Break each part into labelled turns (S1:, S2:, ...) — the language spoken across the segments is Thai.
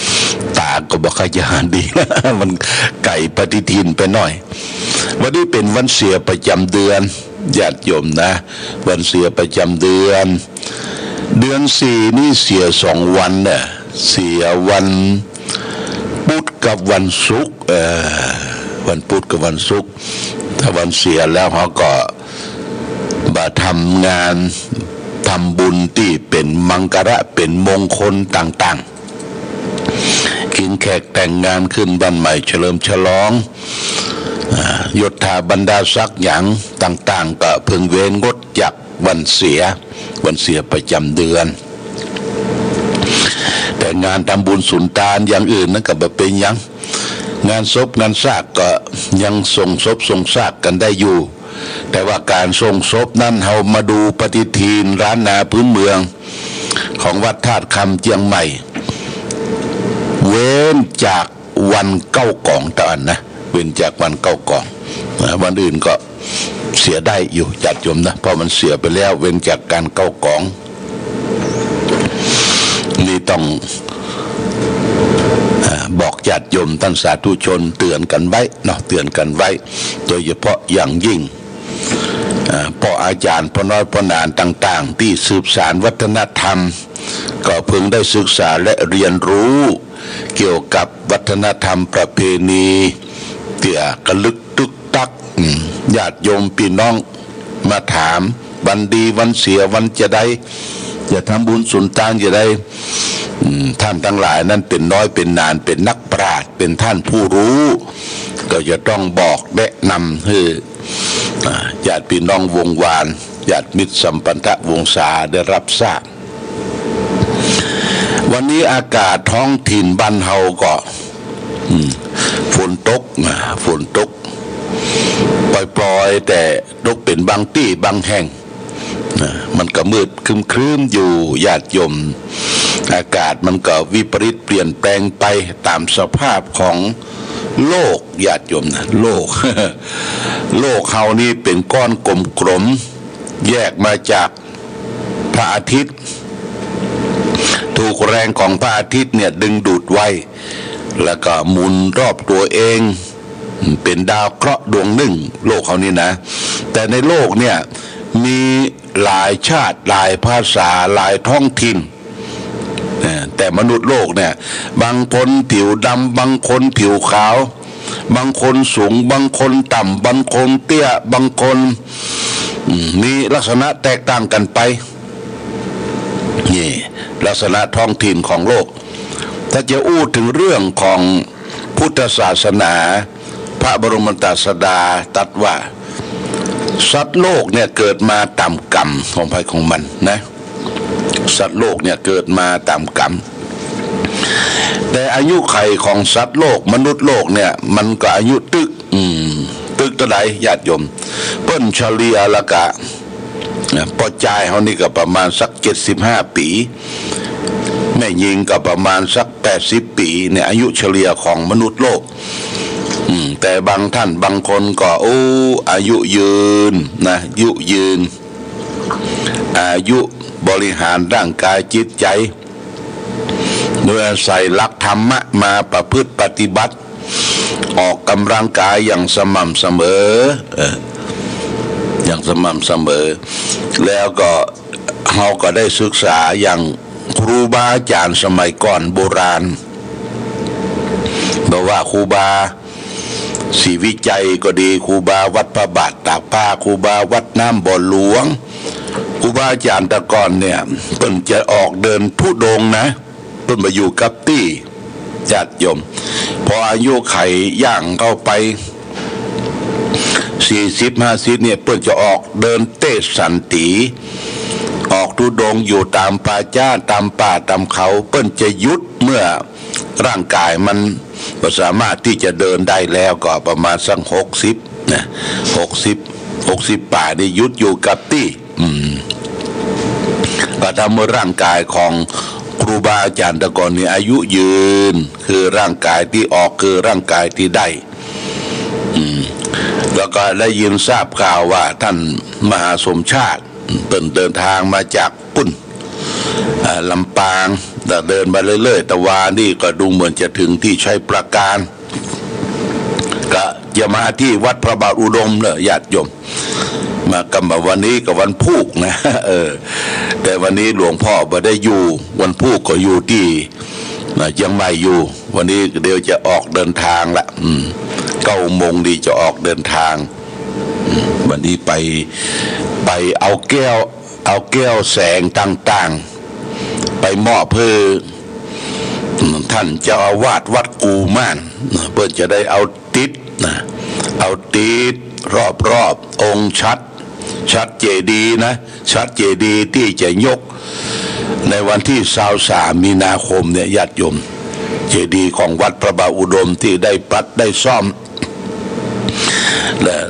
S1: ำตาก็บอกขยานดี มันไก่ปฏิทินไปหน่อยวันนี้เป็นวันเสียประจำเดือนญาติโยมนะวันเสียประจำเดือนสี่นี่เสีย2 วันเนี่ยเสียวันพุธกับวันศุกร์วันพุธกับวันศุกร์ถ้าวันเสียแล้วเขาก็มาทำงานทำบุญที่เป็นมังกระเป็นมงคลต่างๆกินแขกแต่งงานขึ้นบ้านใหม่เฉลิมฉลองยศถาบรรดาศักดิ์อย่างต่างๆก็พึงเว้นงดจากวันเสียประจำเดือนแต่งานทำบุญสุนทานอย่างอื่นนั่นก็เป็นยังงานศพงานซากก็ยังส่งศพส่งซากกันได้อยู่แต่ว่าการส่งศพนั้นเรามาดูปฏิทินร้านนาพื้นเมืองของวัดธาตุคำเจียงใหม่เว้นจากวันเก้ากองตอนนะเว้นจากวันเก้ากองวันอื่นก็เสียได้อยู่ญาติโยมนะเพราะมันเสียไปแล้วเว้นจากการเก้ากองนี่ต้องบอกญาติโยมท่านสาธุชนเตือนกันไว้เนาะเตือนกันไว้โดยเฉพาะอย่างยิ่งพ่ออาจารย์พ่อน้อยพ่อนานต่างๆที่สืบสานวัฒนธรรมก็เพิ่งได้ศึกษาและเรียนรู้เกี่ยวกับวัฒนธรรมประเพณีเตี่ยกระลึกตึกตักญาติโยมพี่น้องมาถามวันดีวันเสียวันจะได้จะทำบุญสุนทานจะได้ท่านทั้งหลายนั้นเป็นน้อยเป็นนานเป็นนักปราชญ์เป็นท่านผู้รู้ก็จะต้องบอกแนะนำให้ญาติพี่น้องวงวานญาติมิตรสัมพันธวงศาได้รับทราบวันนี้อากาศท้องถิ่นบ้านเฮาก็ฝนตกปล่อยๆแต่ตกเป็นบางที่บางแห่งมันก็มืดครึ้มๆอยู่ญาติโยมอากาศมันก็วิปริตเปลี่ยนแปลงไปตามสภาพของโลกญาติโยมนะโลก โลกเฮานี่เป็นก้อนกลมๆแยกมาจากพระอาทิตย์ถูกแรงของพระอาทิตย์เนี่ยดึงดูดไว้แล้วก็หมุนรอบตัวเองเป็นดาวเคราะห์ดวงหนึ่งโลกเขานี่นะแต่ในโลกเนี่ยมีหลายชาติหลายภาษาหลายท้องถิ่นแต่มนุษย์โลกเนี่ยบางคนผิวดำบางคนผิวขาวบางคนสูงบางคนต่ำบางคนเตี้ยบางคนมีลักษณะแตกต่างกันไปนี่ลักษณะท้องถิ่นของโลกถ้าจะอู้ถึงเรื่องของพุทธศาสนาพระบรมศาสดาตรัสว่าสัตว์โลกเนี่ยเกิดมาตามกรรมของภัยของมันนะสัตว์โลกเนี่ยเกิดมาตามกรรมแต่อายุไขของสัตว์โลกมนุษย์โลกเนี่ยมันก็อายุตึกตัวใดญาติโยมเปิ้นเฉลี่ยละกะปอจายเขานี่ก็ประมาณสัก75 ปีแม่ยิงก็ประมาณสัก80 ปีเนี่ยอายุเฉลี่ยของมนุษย์โลกแต่บางท่านบางคนก็อายุยืนนะยืนอายุบริหารร่างกายจิตใจโดยอาศัยหลักธรรมะมาประพฤติปฏิบัติออกกำลังกายอย่างสม่ำเสมอแล้วก็เราก็ได้ศึกษาอย่างครูบาอาจารย์สมัยก่อนโบราณบอกว่าครูบาศรีวิจัยก็ดีครูบาวัดพระบาทตากผ้าครูบาวัดน้ำบ่อหลวงครูบาอาจารย์ตะก่อนเนี่ยเพิ่นจะออกเดินธุดงค์นะเพิ่นมาอยู่กับที่ญาติโยมพออายุไขย่างเข้าไป40-50เนี่ยเพิ่นจะออกเดินเตสันติออกธุดงค์อยู่ตามป่าจ้าตามป่าตามเขาเพิ่นจะหยุดเมื่อร่างกายมันสามารถที่จะเดินได้แล้วก็ประมาณสัก60นะ60ป่าได้หยุดอยู่กับที่ก็ทำให้ร่างกายของครูบาอาจารย์ตะกอนนี่อายุยืนคือร่างกายที่ออกคือร่างกายที่ได้แล้วก็ได้ยินทราบข่าวว่าท่านมหาสมชาติเดินทางมาจากปุ้นลำปาง แต่เดินมาเรื่อยๆแต่ว่านี่ก็ดูเหมือนจะถึงที่ชัยปราการก็จะมาที่วัดพระบาทอุดมเนอะญาติโยมมากันมาวันนี้กับวันพุกนะแต่วันนี้หลวงพ่อไม่ได้อยู่วันพุกก็อยู่ที่ยังไม่อยู่วันนี้เดี๋ยวจะออกเดินทางละ9 โมงดีจะออกเดินทางวันนี้ไปเอาแก้วแสงต่างๆไปมอบเพื่อท่านเจ้าอาวาสวัดกูม่านเพื่อจะได้เอาติดรอบองค์ชัดเจดีย์นะชัดเจดีย์ที่จะยกในวันที่23 มีนาคมเนี่ยญาติโยมเจดีย์ของวัดพระบาทอุดมที่ได้ปัดได้ซ่อม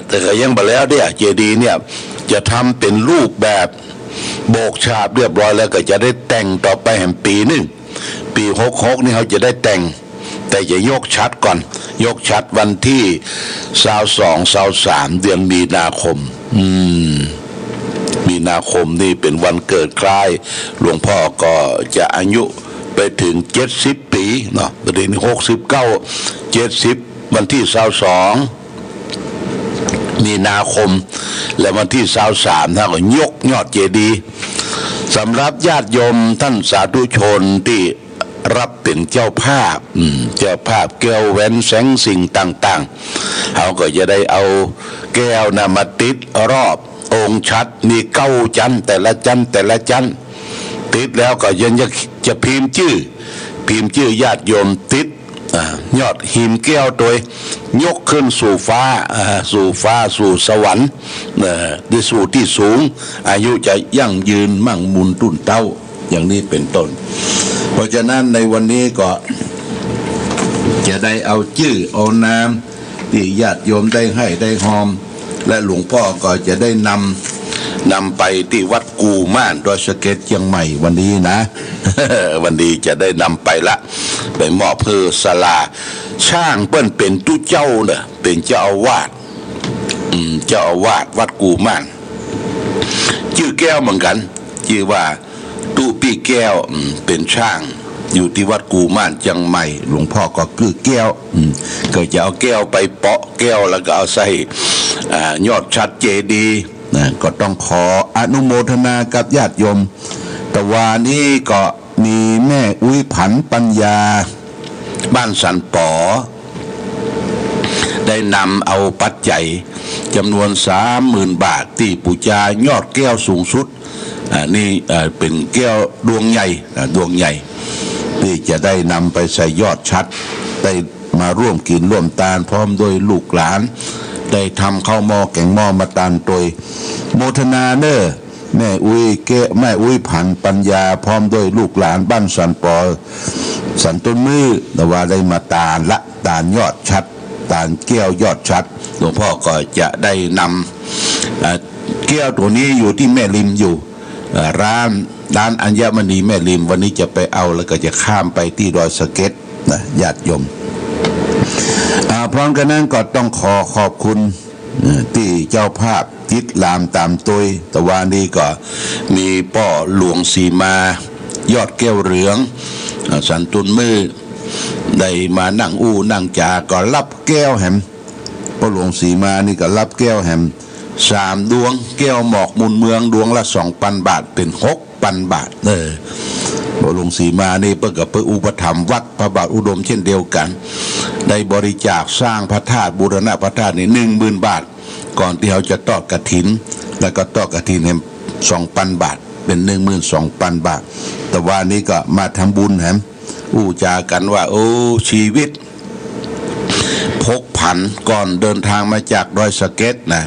S1: แต่ก็ยังบ่แล้วเนี่ยเจดีย์เนี่ยจะทำเป็นรูปแบบโบกฉาบเรียบร้อยแล้วก็จะได้แต่งต่อไปแห่งปีนึงปี66นี่เขาจะได้แต่งแต่จะยกชัดก่อนยกชัดวันที่22-23 เดือนมีนาคมมีนาคมนี่เป็นวันเกิดคล้ายหลวงพ่อก็จะอายุไปถึง70 ปีเนาะประเด็น69 70วันที่22 มีนาคมและวันที่23ท่านก็ยกยอดเจดีย์สำหรับญาติโยมท่านสาธุชนที่รับเป็นเจ้าภาพแก้วแหวนแสงสิ่งต่างๆเขาก็จะได้เอาแก้วนะมาติดรอบองค์ชัดมี9 จันแต่ละจันติดแล้วก็ยังจะพิมพ์ชื่อญาติโยมติดยอดหิมแก้วตัวยกขึ้นสู่ฟ้าสู่สวรรค์ได้สู่ที่สูงอายุจะยั่งยืนมั่งมุนตุ้นเต้าอย่างนี้เป็นต้นเพราะฉะนั้นในวันนี้ก็จะได้เอาชื่อเอานามที่ญาติโยมได้ให้ได้หอมและหลวงพ่อก็จะได้นำไปที่วัดกูม่านดอยสะเก็ดเชียงใหม่วันนี้นะ วันนี้จะได้นำไปละไปมอบเพื่อศาลาช่างเปิ้นเป็นตู้เจ้าเนอะเป็นเจ้าอาวาสวัดกูม่านชื่อแก้วเหมือนกันชื่อว่าตู้ปี้แก้วเป็นช่างอยู่ที่วัดกูม่านเชียงใหม่หลวงพ่อก็คือแก้วก็จะเอาแก้วไปเปาะแก้วแล้วก็เอาใส่ยอดชัดเจดีย์ก็ต้องขออนุโมทนากับญาติโยมแต่วันนี้ก็มีแม่อุ้ยผันปัญญาบ้านสันป๋อได้นำเอาปัจจัยจำนวน 30,000 บาทที่ปูจายอดแก้วสูงสุดนี่เป็นแก้วดวงใหญ่ที่จะได้นำไปใส่ยอดชัดได้มาร่วมกินร่วมทานพร้อมโดยลูกหลานได้ทำข้าวหม้อแกงหม้อมาตานโดยโมทนาเนอแม่อุ้ยผันปัญญาพร้อมด้วยลูกหลานบ้านสันปอสันต้นมือแต่ว่าได้มาตานยอดชัดตานแก้วยอดชัดหลวงพ่อก็จะได้นำแก้วตัวนี้อยู่ที่แม่ริมอยู่ร้านอัญมณีแม่ริมวันนี้จะไปเอาแล้วก็จะข้ามไปที่ดอยสะเก็ดนะญาติโยมพร้อมกันนั้นก็ต้องขอบคุณที่เจ้าภาพทิศลามตามตุยแต่ว่านี้ก็มีป้อหลวงสีมายอดแก้วเหลืองสันตุนมือได้มานั่งนั่งจาก็รับแก้วแหมป้อหลวงสีมานี่ก็รับแก้วแหม3 ดวงแก้วหมอกมุนเมืองดวงละ 2,000 บาทเป็น 6,000 บาทป้อหลวงสีมานี่เพื่อกับเพื่ออุปถัมภ์วัดพระบาทอุดมเช่นเดียวกันได้บริจาคสร้างพระธาตุบูรณะพระธาตุนี่ 10,000 บาทก่อนที่เขาจะทอดกฐินแล้วก็ทอดกฐินให้ 2,000 บาทเป็น 12,000 บาทแต่ว่านี้ก็มาทำบุญแหมจากันว่าโอ้ชีวิตพกผันก่อนเดินทางมาจากดอยสะเก็ดนะ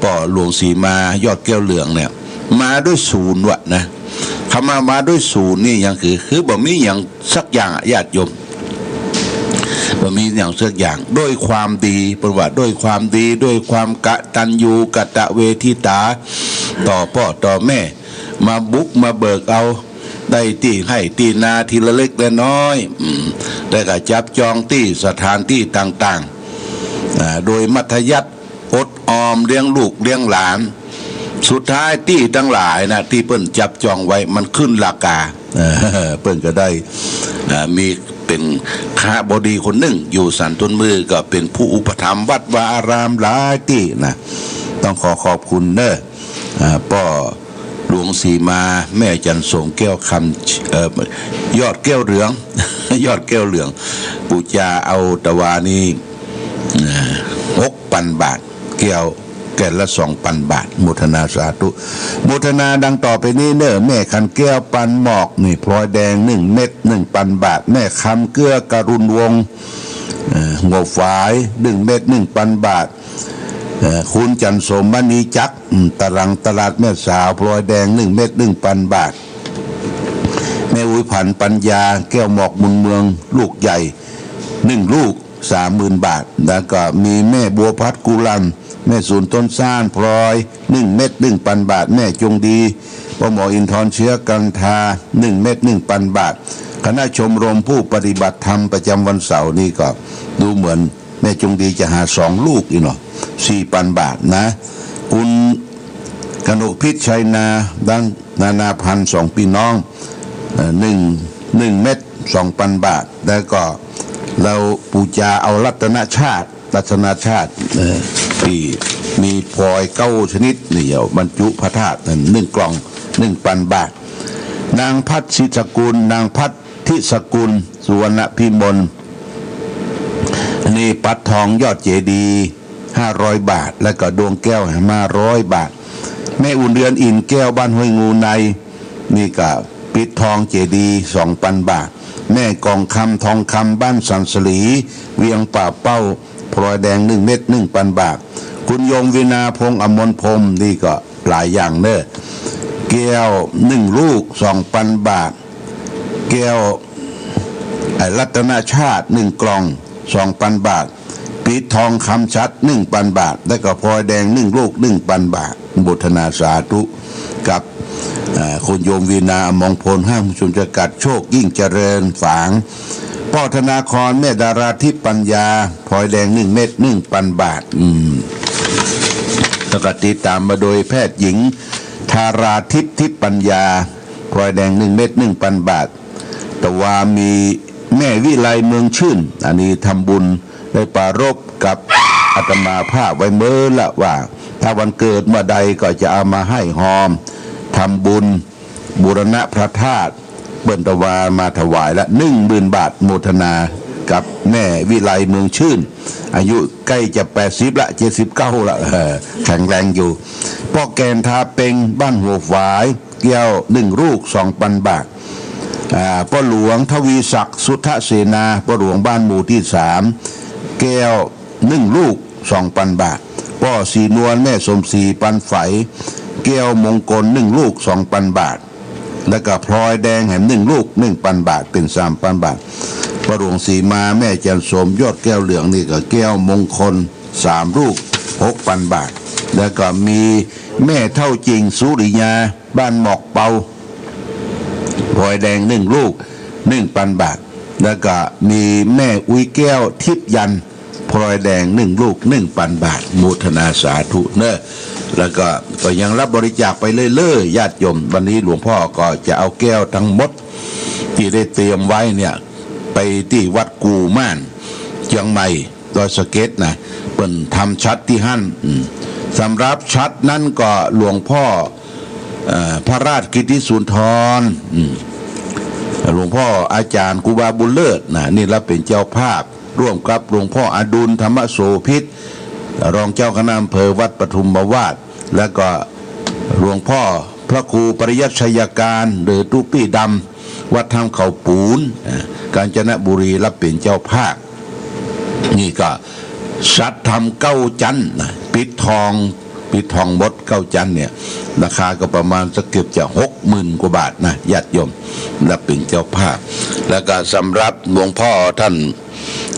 S1: ป้อหลวงสีมายอดแก้วเหลืองเนี่ยมาด้วยศูนย์วะนะคำมาด้วยศูนย์นี่ยังคือบ่มีอย่างสักอย่างญาติโยมบ่มีอย่างสักอย่างด้วยความดีประวัติด้วยความดีด้วยความกตัญญูกตเวทิตาต่อพ่อต่อแม่มาบุกมาเบิกเอาได้ที่ให้ที่นาทีละเล็กละน้อยได้ก็จับจองที่สถานที่ต่างๆโดยมัธยัสถ์อดออมเลี้ยงลูกเลี้ยงหลาน สุดท้ายที่ทั้งหลายนะที่เปิ้นจับจองไว้มันขึ้นราคาเปิ้นก็ได้มีเป็นข้าบดีคนหนึ่งอยู่สันต้นมือก็เป็นผู้อุปถัมภ์วัดวาอารามหลายที่นะต้องขอบคุณเด้อป้อหลวงสีมาแม่จันทร์สงแก้วคำยอดแก้วเหลือง ยอดแก้วเหลืองปูจาเอาตะวานี่6,000 บาทแก้วแก่ละ2,000 บาทโมทนาสาธุโมทนาดังต่อไปนี้เนอแม่ขันแก้วปันหมอกนี่พลอยแดง1 เม็ด 1,000 บาทแม่คำเกลือการุณวงหัวฝาย1 เม็ด 1,000 บาทคุณจันทร์สมมณีจักตรังตลาดแม่สาวพลอยแดง1 เม็ด 1,000 บาทแม่อุ้ยผันปัญญาแก้วหมอกมุนเมืองลูกใหญ่1 ลูก 30,000 บาทแล้วก็มีแม่บัวพัดกุลันแม่ศูนย์ต้นซ่านพลอย1 เม็ด 1,000 บาทแม่จงดีพ่อหมออินทร์เชื้อกันทา1 เม็ด 1,000 บาทคณะชมรมผู้ปฏิบัติธรรมประจำวันเสาร์นี่ก็ดูเหมือนแม่จงดีจะหา2 ลูกอีกเนาะ4,000 บาทนะคุณกนกพิษชัยดังนานาพันธ์2 พี่น้อง1 เม็ด 2,000 บาทแล้วก็เราปูจาเอารัตนชาติที่มีพลอย9 ชนิดนี่เอาบรรจุพระธาตุ1 กล่อง 1,000 บาทนางพัฒสิสกุลนางพัฒทิสกุลสุวรรณพิมลนี่ปัดทองยอดเจดี500 บาทแล้วก็ดวงแก้ว500 บาทแม่อุ่นเดือนอินแก้วบ้านห้วยงูในนี่ก็ปิดทองเจดี 2,000 บาทแม่กองคำทองคำบ้านสันสลีเวียงป่าเป้าพลอยแดง1 เม็ด 1,000 บาทคุณโยมวินาพงษ์อมรพรมนี่ก็หลายอย่างเนอะแก้ว1 ลูก 2,000 บาทแก้วรัตนชาติ1 กล่อง 2,000 บาทปิดทองคำชัด 1,000 บาทและก็พลอยแดง1 ลูก 1,000 บาทบุทนาสาธุกับคุณโยมวีนาอมรพลห้างชุมจกัดโชคยิ่งเจริญฝางพ่อธนาครแม่ดาราทิพย์ปัญญาพลอยแดง1 เม็ด 1,000 บาทแล้วก็ติดตามมาโดยแพทย์หญิงธาราทิพย์ปัญญาพลอยแดง1 เม็ด 1,000 บาทแต่ว่ามีแม่วิไลเมืองชื่นอันนี้ทำบุญได้ปรารภกับอาตมาภาพไว้เมื่อละว่าถ้าวันเกิดเมื่อใดก็จะเอามาให้หอมทำบุญบูรณะพระธาตุเบิ่นตะวามาถวายละ10,000 บาทโมทนากับแม่วิไลเมืองชื่นอายุใกล้จะ80ละ79ละแข็งแรงอยู่พ่อแกนทาเป็งบ้านหัวฝายแก้ว1 ลูก 2,000 บาทพ่อหลวงทวีศักดิ์สุทธเสนาพ่อหลวงบ้านหมู่ที่3แก้ว1 ลูก 2,000 บาทพ่อสีนวลแม่สมศรีปันไฝแก้วมงคล1 ลูก 2,000 บาทแล้วก็พลอยแดงแหม1 ลูก 1,000 บาทเป็น 3,000 บาทพ่อหลวงสีมาแม่จันสมยอดแก้วเหลืองนี่ก็แก้วมงคล3 ลูก 6,000 บาทแล้วก็มีแม่เท่าจริงสุริยาบ้านหมอกเปาพลอยแดง1 ลูก 1,000 บาทแล้วก็มีแม่อุ้ยแก้วทิพยันพลอยแดง1 ลูก 1,000 บาทโมทนาสาธุเนอะแล้วก็ยังรับบริจาคไปเรื่อยๆญาติโยมวันนี้หลวงพ่อก็จะเอาแก้วทั้งหมดที่ได้เตรียมไว้เนี่ยไปที่วัดกูม่านเชียงใหม่ดอยสะเก็ดนะเป็นทำชัดที่หั่นสำหรับชัดนั้นก็หลวงพ่อพระราชกิติสุนทรหลวงพ่ออาจารย์ครูบาบุญเลิศนะนี่รับเป็นเจ้าภาพร่วมกับหลวงพ่ออดุลธรรมโสภิตรองเจ้าคณะอำเภอวัดปทุมวาดแล้วก็หลวงพ่อพระครูปริยัติชัยการหรือตุปี้ดำวัดทำเขาปูนกาญจนบุรีรับเป็นเจ้าภาพนี่ก็สัตว์ทำ9 จันปิดทองมด9 จันเนี่ยราคาก็ประมาณสักเกือบจะ60,000 กว่าบาทนะญาติโยมรับเป็นเจ้าภาพแล้วก็สำหรับหลวงพ่อท่าน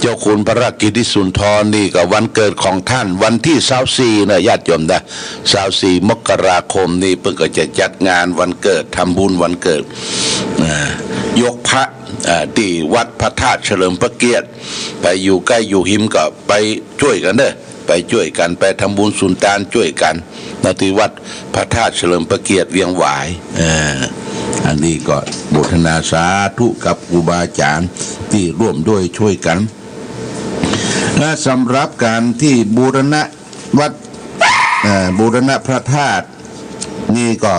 S1: เจ้าคุณพระราชกิติสุนทรนี่ก็วันเกิดของท่านวันที่24นะญาติโยมนะ24 มกราคมนี่เพิ่งก็จะจัดงานวันเกิดทำบุญวันเกิดยกพระที่วัดพระธาตุเฉลิมพระเกียรติไปอยู่ใกล้อยู่หิมก็ไปช่วยกันเด้อไป ไปช่วยกันไปทำบุญสุนทานช่วยกันณที่วัดพระธาตุเฉลิมพระเกียรติเวียงหวายอันนี้ก็บูชนาสาธุกับครูบาอาจารย์ที่ร่วมด้วยช่วยกันและสำหรับการที่บูรณะวัดบูรณะพระธาตุนี่ก็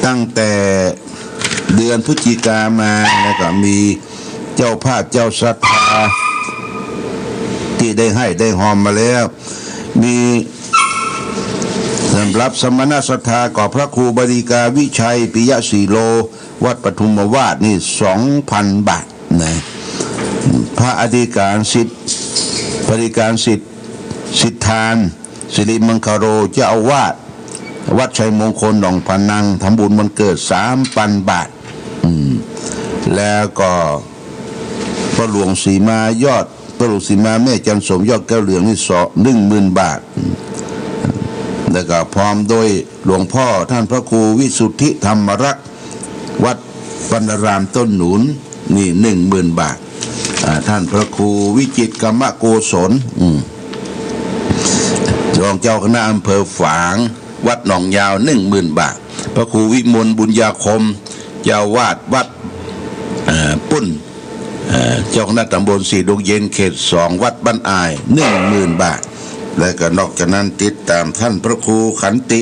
S1: ตั้งแต่เดือนพฤศจิกามาแล้วก็มีเจ้าภาพเจ้าศรัทธาที่ได้ให้ได้หอมมาแล้วมีสำหรับสมณศรัทธาก่อพระครูบดีกาวิชัยปิยะสีโลวัดปทุมวาสนี่ 2,000 บาทนะพระอธิการสิทธิ์บริการสิทธิ์สิทธานสิริมังคโรเจ้าอาวาสวัดชัยมงคลหนองพนังทำบุญวันเกิด 3,000 บาทแล้วก็พระหลวงศรีมายอดพระหลวงศรีมาแม่จันสมยอดแก้วเหลืองนี่10,000 บาทแล้วก็พร้อมโดยหลวงพ่อท่านพระครูวิสุทธิธรรมรักษ์วัดปัณรามต้นหนุนนี่ 10,000 บาทท่านพระครูวิจิตรกรรมโกศลรองเจ้าคณะอำเภอฝางวัดหนองยาว 10,000 บาทพระครูวิมลบุญญาคมเจ้าวาดวัดปุ้นเจ้าคณะตำบลสีดงเย็นเขต 2วัดบ้านอาย 10,000 บาทและก็นอกจากนั้นติดตามท่านพระครูขันติ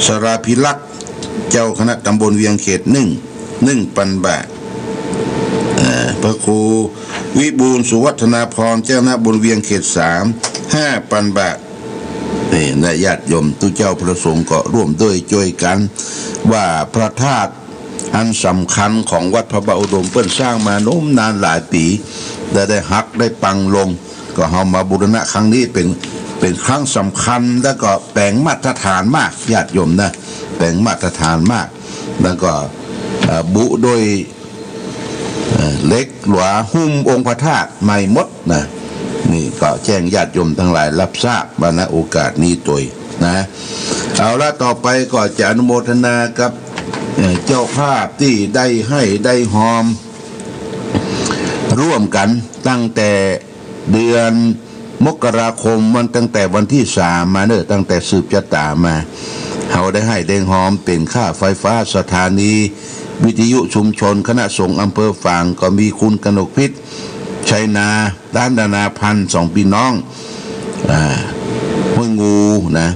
S1: สราภิลักษ์เจ้าคณะตำบลเวียงเขต 1,000 บาทพระครูวิบูลย์สุวัฒนาพรเจ้าคณะบนเวียงเขต 3 5,000 บาทนี่และญาติโยมทุกเจ้าประสงค์ก็ร่วมด้วยช่วยกันว่าพระธาตุอันสำคัญของวัดพระบาทอุดมเปิ้นสร้างมาโน้มนานหลายปีได้หักได้ปังลงก็เอามาบูรณะครั้งนี้เป็นครั้งสำคัญแล้วก็แปลงมาตรฐานมากญาติโยมนะแปลงมาตรฐานมากแล้วก็บุโดยเล็กหลวหุ้มองค์พระธาตุใหม่หมดนะนี่ก็แจ้งญาติโยมทั้งหลายรับทราบมาณโอกาสนี้ตัวนะเอาละต่อไปก็จะอนุโมทนากับเจ้าภาพที่ได้ให้ได้หอมร่วมกันตั้งแต่เดือนมกราคมมันตั้งแต่วันที่3มาเนอะตั้งแต่สืบชะตามาเขาได้ให้ได้หอมเป็นค่าไฟฟ้าสถานีวิทยุชุมชนคณะสงฆ์อำเภอฝางก็มีคุณกนกพิษชัยนาด้านนานาพันธ์2พี่น้องห้วยงูนะ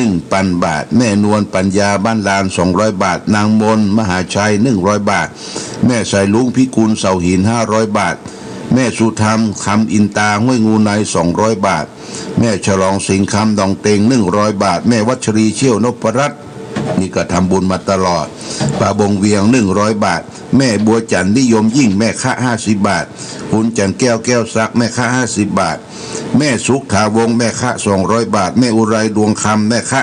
S1: 1,000 บาทแม่นวลปัญญาบ้านลาน200 บาทนางมนมหาชัย100 บาทแม่ใส่ลุงพิกุลเสาหิน500 บาทแม่สุธรรมคำอินตาห้วยงูใน200 บาทแม่ฉลองสิงคำดองเต็ง100 บาทแม่วัชรีเชี่ยวนพรัตน์นี่ก็ทำบุญมาตลอดป่าบงเวียง100 บาทแม่บัวจันทร์นิยมยิ่งแม่ค่า50 บาทคุณจันแก้วซักแม่ค่า50 บาทแม่สุขถาวงแม่ค่า200 บาทแม่อุไรดวงคำแม่ค่า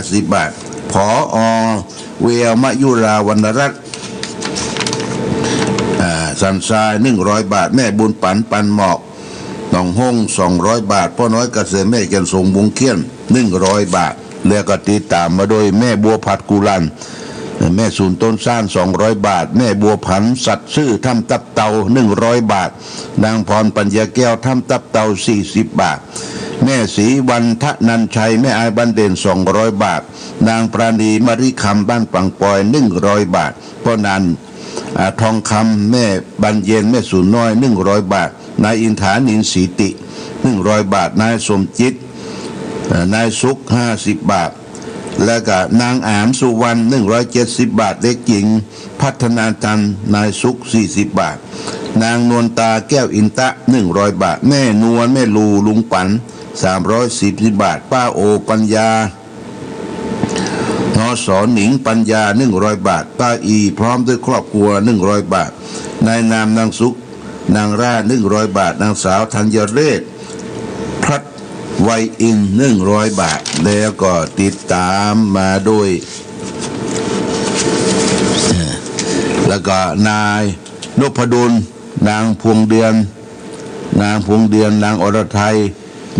S1: 50 บาทผอเวลมยุราวรรณรัตน์สันทราย100 บาทแม่บุญปันหมอกหนองห้อง200 บาทพ่อน้อยเกษมแม่จันทร์สงบุงเขี้ยน100 บาทแล้วก็ติดตามมาโดยแม่บัวผัดกุลันแม่ศูนย์ต้นซ่าน200 บาทแม่บัวผันสัตว์ซื่อถ้ำตับเตา100 บาทนางพรปัญญาแก้วถ้ำตับเตา40 บาทแม่ศรีวันทะนันชัยแม่อายบันเด่น200 บาทนางปราณีมริคำบ้านปังปอย100 บาทพ่อนันทองคำแม่บันเย็นแม่ศูนย์น้อย100 บาทนายอินทานินศรีติ100 บาทนายสมจิตนายสุข50 บาทแล้วก็นางอามสุวรรณ170 บาทเด็กหญิงพัฒนาจันทร์นายสุข40 บาทนางนวลตาแก้วอินตะ100 บาทแม่นวลแม่ลูลุงปัน340 บาทป้าโอปัญญานอสอหนิงปัญญา100 บาทป้าอีพร้อมด้วยครอบครัว100 บาทนายนามนางสุขนางรา100 บาทนางสาวธัญเรศพัฒไวอิน100 บาทแล้วก็ติดตามมาด้วยแล้วก็นายนพดลนางพวงเดือนนางอรไทย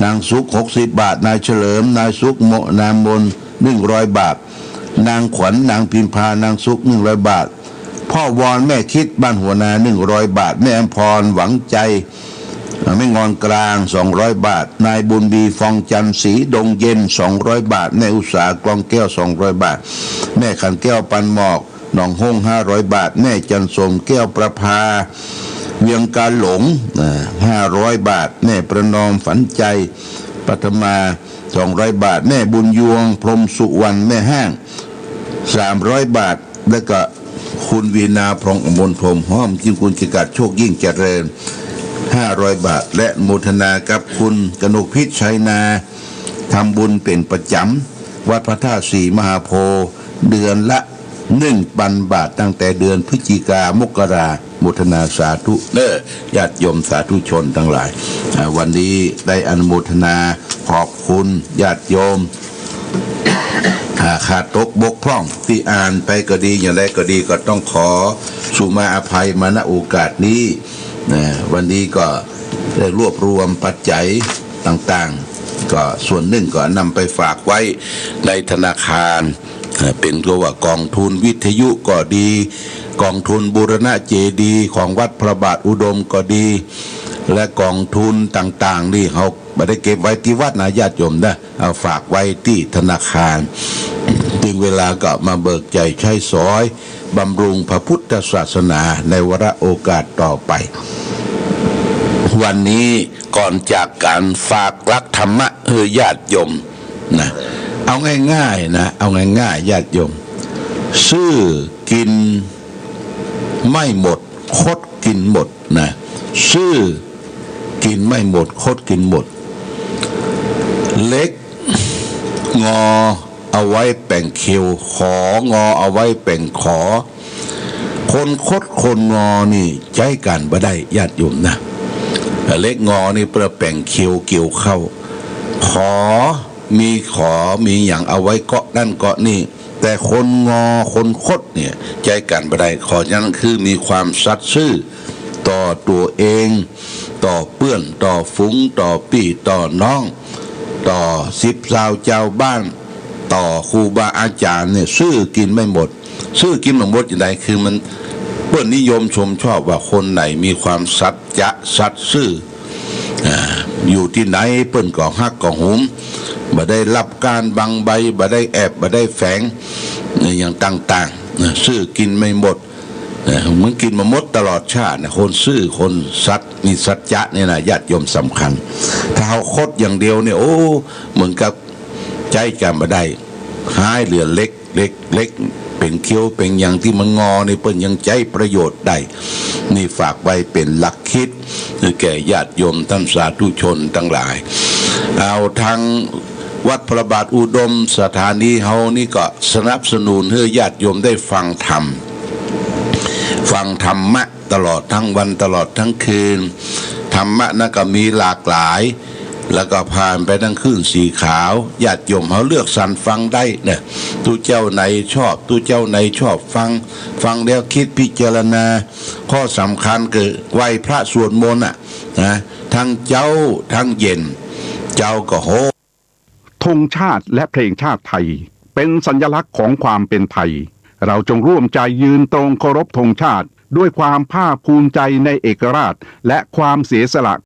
S1: นางสุข60 บาทนายเฉลิมนายสุขนางมน100 บาทนางขวัญนางพิมพานางสุข100 บาทพ่อวอนแม่คิดบ้านหัวนา100 บาทแม่อมพรหวังใจ แม่งอนกลาง200 บาทนายบุญบีฟองจันทร์ศรีดงเย็น200 บาทแม่อุตสาหกลองแก้ว200 บาทแม่ขันแก้วปันหมอกหนองห้อง500 บาทแม่จันสมแก้วประภาเวียงกาหลง500 บาทแม่ประนอมฝันใจปัทมา200 บาทแม่บุญยวงพรหมสุวรรณแม่ห้าง300 บาทแล้วก็คุณวีนาพรองอมรพรหมห้อมจิมกุลกิกัดโชคยิ่งเจริญ500 บาทและโมทนากับคุณกนกพิษชัยนาทำบุญเป็นประจำวัดพระธาตุศรีมหาโพธิ์เดือนละ1,000 บาทตั้งแต่เดือนพฤศจิกามกราโมทนาสาธุญาติโยมสาธุชนทั้งหลายวันนี้ได้อนุโมทนาขอบคุณญาติโยมขาดตกบกพร่องที่อ่านไปก็ดีอย่างไรก็ดีก็ต้องขอสุมาอภัยมาณโอกาสนี้วันนี้ก็ได้รวบรวมปัจจัยต่างๆก็ส่วนหนึ่งก็นำไปฝากไว้ในธนาคารเป็นตัวว่ากองทุนวิทยุก็ดีกองทุนบูรณะเจดีย์ของวัดพระบาทอุดมก็ดีและกองทุนต่างๆนี่เขาไม่ได้เก็บไว้ที่วัดนะญาติโยมนะเอาฝากไว้ที่ธนาคารถึงเวลาก็มาเบิกใจใช้สอยบำรุงพระพุทธศาสนาในวาระโอกาสต่อไปวันนี้ก่อนจากการฝากรักธรรมะญาติโยมนะเอาง่ายๆนะเอาง่ายๆญาติโยมซื้อกินไม่หมดคดกินหมดนะซื้อกินไม่หมดคดกินหมดเล็กงอเอาไว้แป่งเขียวของอเอาไว้แป่งขอคนคดคนงอนี่ใจกันบ่ได้ญาติโยมนะเล็กงอนี่เพื่อแป่งเขียวเกี่ยวเข้าขอมีอย่างเอาไว้เกาะนั่นเกาะนี่แต่คนงอคนคดเนี่ยใจกันบ่ได้ขอนั้นคือมีความสัตย์ซื่อต่อตัวเองต่อเพื่อนต่อฟุ้งต่อพี่ต่อน้องต่อ10 สาวเจ้าบ้านต่อครูบาอาจารย์เนี่ยซื้อกินไม่หมดซื้อกินไม่หมดอย่างไรคือมันเพื่อนนิยมชมชอบว่าคนไหนมีความสัตย์จะสัตย์ซื่ออยู่ที่ไหนเปิ้นก็ฮักก็หุมบ่ได้รับการบังใบบ่ได้แอบบ่ได้แฝงอย่างต่างๆซื้อกินไม่หมดมันกินมาหมดตลอดชาติคนซื่อคนสัตย์มีสัจจะเนี่ยนะญาติโยมสำคัญถ้าเขาคดอย่างเดียวเนี่ยโอ้เหมือนกับใจกันบ่ได้หายเหลือเล็กเป็นเคี้ยวเป็นอย่างที่มันงอในเปิ้นยังใจประโยชน์ได้นี่ฝากไว้เป็นหลักคิดแก่ญาติโยมท่านสาธุชนทั้งหลายเอาทางวัดพระบาทอุดมสถานีเฮานี่ก็สนับสนุนให้ญาติโยมได้ฟังธรรรมะตลอดทั้งวันตลอดทั้งคืนธรรมะนั่นก็มีหลากหลายแล้วก็ผ่านไปทั้งคืนสีขาวญาติโยมเขาเลือกสรรฟังได้เนี่ยตู้เจ้าไหนชอบตู้เจ้าไหนชอบฟังแล้วคิดพิจารณาข้อสำคัญคือไหว้พระสวดมนต์นะทั้งเจ้าทั้งเย็นเจ้าก็โห
S2: ธงชาติและเพลงชาติไทยเป็นสัญลักษณ์ของความเป็นไทยเราจงร่วมใจยืนตรงเคารพธงชาติด้วยความภาคภูมิใจในเอกราชและความเสียสละ